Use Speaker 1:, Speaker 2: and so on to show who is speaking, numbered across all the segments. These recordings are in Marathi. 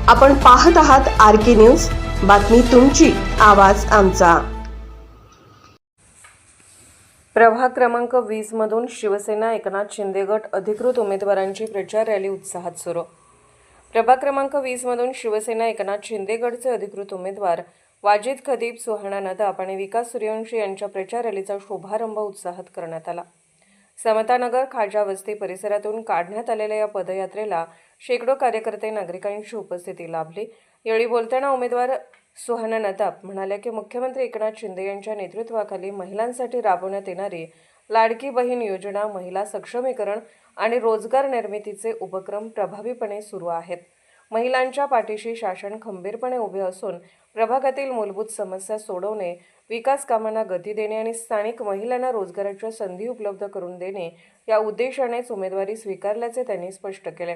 Speaker 1: आपण पाहत आहात RK न्यूज, बातमी तुमची, आवाज आमचा। प्रभाग क्रमांक 20 मधून शिवसेना एकनाथ शिंदे गट अधिकृत उमेदवारांची प्रचार रॅली उत्साहात सुरू। प्रभाग क्रमांक 20 मधून शिवसेना एकनाथ शिंदे गटचे अधिकृत उमेदवार वाजिद खदीब, सुहाना नदाफ आणि विकास सूर्यवंशी यांच्या प्रचार रॅलीचा शुभारंभ उत्साहात करण्यात आला। समतानगर खाजा वस्ती परिसरातून काढण्यात आलेल्या या पदयात्रेला शेकडो कार्यकर्ते नागरिकांची उपस्थिती लाभली। यावेळी बोलताना उमेदवार सुहाना नदाफ म्हणाल्या की मुख्यमंत्री एकनाथ शिंदे यांच्या नेतृत्वाखाली महिलांसाठी राबवण्यात येणारी लाडकी बहीण योजना, महिला सक्षमीकरण आणि रोजगार निर्मितीचे उपक्रम प्रभावीपणे सुरू आहेत। महिलांच्या पाठीशी शासन खंबीरपणे उभे असून प्रभागातील मूलभूत समस्या सोडवणे, विकास कामांना गती देणे आणि स्थानिक महिलांना रोजगाराच्या संधी उपलब्ध करून देणे या उद्देशानेच उमेदवारी स्वीकारल्याचे त्यांनी स्पष्ट केले।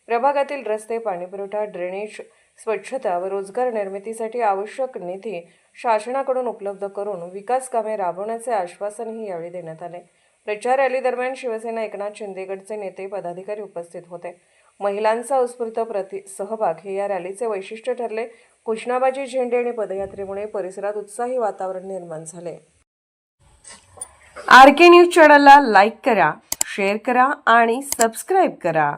Speaker 1: प्रभागातील रस्ते, पाणीपुरवठा, ड्रेनेज, स्वच्छता व रोजगार निर्मितीसाठी आवश्यक निधी शासनाकडून उपलब्ध करून विकास कामे राबवण्याचे आश्वासनही यावेळी देण्यात आले। प्रचार रॅली दरम्यान शिवसेना एकनाथ शिंदे गटचे नेते, पदाधिकारी उपस्थित होते। महिलांचा उत्स्फूर्त सहभाग हे या रॅलीचे वैशिष्ट्य ठरले। घोषणाबाजी, झेंडे आणि पदयात्रेमुळे परिसरात उत्साही वातावरण निर्माण झाले। RK न्यूज चॅनलला लाईक करा, शेअर करा आणि सबस्क्राईब करा।